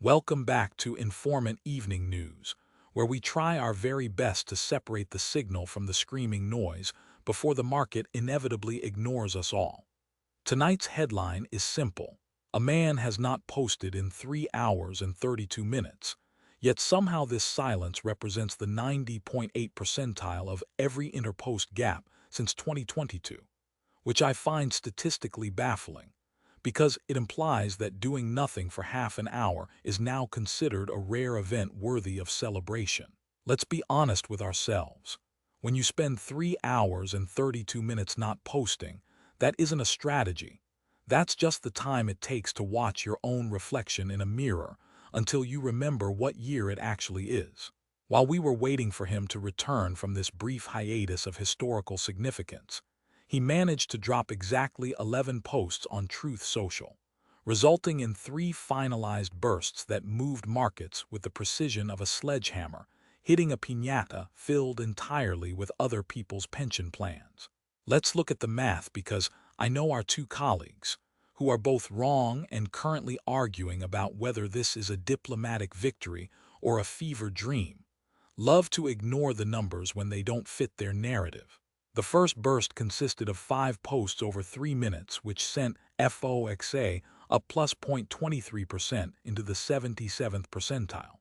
Welcome back to Informant Evening News, where we try our very best to separate the signal from the screaming noise before the market inevitably ignores us all. Tonight's headline is simple. A man has not posted in 3 hours and 32 minutes, yet somehow this silence represents the 90.8 percentile of every interpost gap since 2022, which I find statistically baffling, because it implies that doing nothing for half an hour is now considered a rare event worthy of celebration. Let's be honest with ourselves. When you spend 3 hours and 32 minutes not posting, that isn't a strategy. That's just the time it takes to watch your own reflection in a mirror until you remember what year it actually is. While we were waiting for him to return from this brief hiatus of historical significance, he managed to drop exactly 11 posts on Truth Social, resulting in 3 finalized bursts that moved markets with the precision of a sledgehammer, hitting a piñata filled entirely with other people's pension plans. Let's look at the math, because I know our two colleagues, who are both wrong and currently arguing about whether this is a diplomatic victory or a fever dream, love to ignore the numbers when they don't fit their narrative. The first burst consisted of 5 posts over 3 minutes, which sent FOXA up plus 0.23% into the 77th percentile.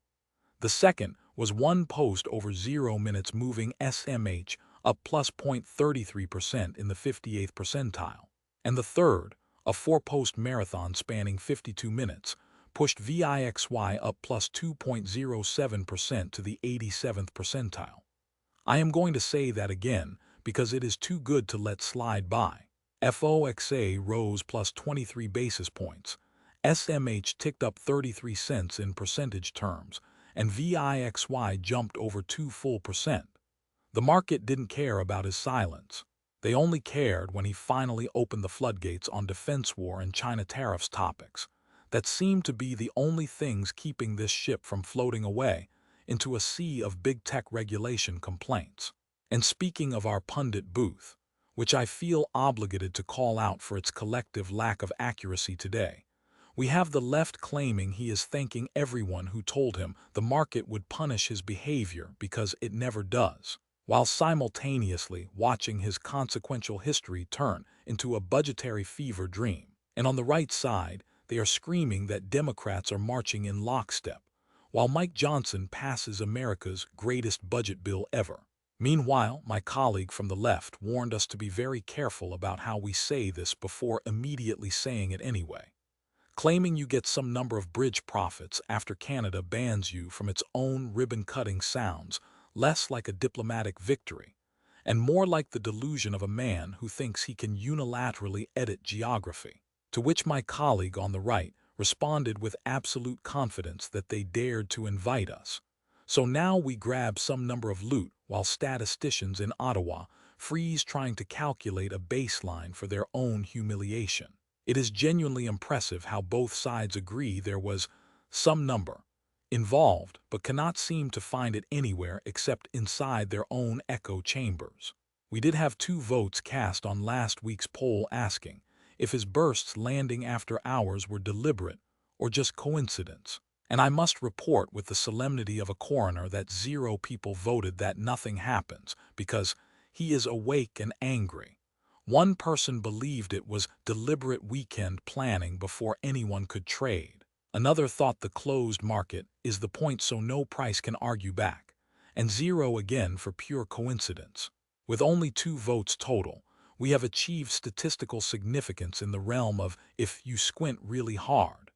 The second was 1 post over 0 minutes, moving SMH up plus 0.33% in the 58th percentile. And the third, a 4-post marathon spanning 52 minutes, pushed VIXY up plus 2.07% to the 87th percentile. I am going to say that again, because it is too good to let slide by. FOXA rose plus 23 basis points, SMH ticked up 33 cents in percentage terms, and VIXY jumped over 2 full percent. The market didn't care about his silence. They only cared when he finally opened the floodgates on defense war and China tariffs topics that seemed to be the only things keeping this ship from floating away into a sea of big tech regulation complaints. And speaking of our pundit booth, which I feel obligated to call out for its collective lack of accuracy today, we have the left claiming he is thanking everyone who told him the market would punish his behavior because it never does, while simultaneously watching his consequential history turn into a budgetary fever dream. And on the right side, they are screaming that Democrats are marching in lockstep, while Mike Johnson passes America's greatest budget bill ever. Meanwhile, my colleague from the left warned us to be very careful about how we say this before immediately saying it anyway, claiming you get some number of bridge profits after Canada bans you from its own ribbon-cutting sounds less like a diplomatic victory, and more like the delusion of a man who thinks he can unilaterally edit geography. To which my colleague on the right responded with absolute confidence that they dared to invite us. So now we grab some number of loot while statisticians in Ottawa freeze trying to calculate a baseline for their own humiliation. It is genuinely impressive how both sides agree there was some number involved, but cannot seem to find it anywhere except inside their own echo chambers. We did have 2 votes cast on last week's poll asking if his bursts landing after hours were deliberate or just coincidence. And I must report with the solemnity of a coroner that 0 people voted that nothing happens because he is awake and angry. 1 person believed it was deliberate weekend planning before anyone could trade. Another thought the closed market is the point so no price can argue back, and 0 again for pure coincidence. With only 2 votes total, we have achieved statistical significance in the realm of if you squint really hard.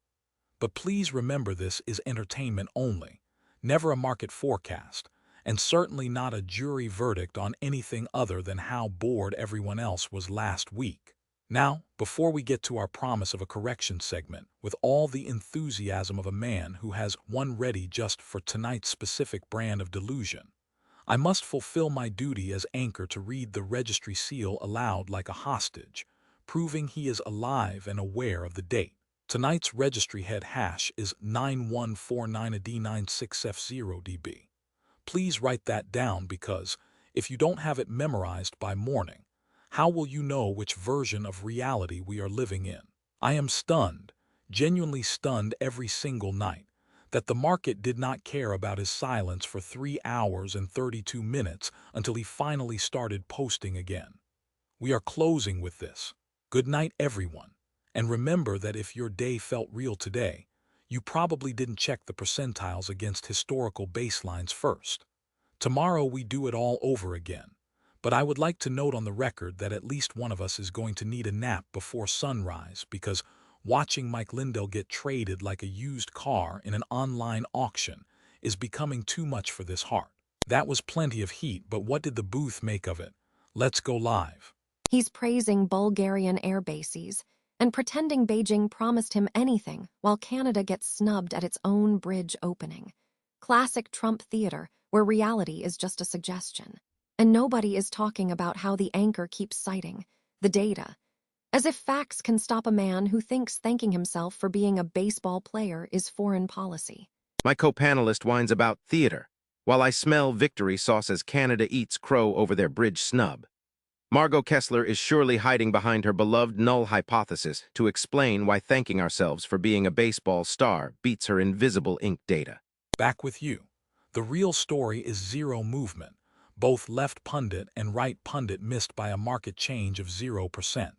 But please remember, this is entertainment only, never a market forecast, and certainly not a jury verdict on anything other than how bored everyone else was last week. Now, before we get to our promise of a correction segment with all the enthusiasm of a man who has one ready just for tonight's specific brand of delusion, I must fulfill my duty as anchor to read the registry seal aloud like a hostage, proving he is alive and aware of the date. Tonight's registry head hash is 9149AD96F0DB. Please write that down, because if you don't have it memorized by morning, how will you know which version of reality we are living in? I am stunned, genuinely stunned every single night, that the market did not care about his silence for 3 hours and 32 minutes until he finally started posting again. We are closing with this. Good night, everyone. And remember that if your day felt real today, you probably didn't check the percentiles against historical baselines first. Tomorrow we do it all over again. But I would like to note on the record that at least one of us is going to need a nap before sunrise because watching Mike Lindell get traded like a used car in an online auction is becoming too much for this heart. That was plenty of heat, but what did the booth make of it? Let's go live. He's praising Bulgarian air bases and pretending Beijing promised him anything while Canada gets snubbed at its own bridge opening. Classic Trump theater, where reality is just a suggestion. And nobody is talking about how the anchor keeps citing the data, as if facts can stop a man who thinks thanking himself for being a baseball player is foreign policy. My co-panelist whines about theater, while I smell victory sauce as Canada eats crow over their bridge snub. Margot Kessler is surely hiding behind her beloved null hypothesis to explain why thanking ourselves for being a baseball star beats her invisible ink data. Back with you. The real story is zero movement. Both left pundit and right pundit missed by a market change of 0%.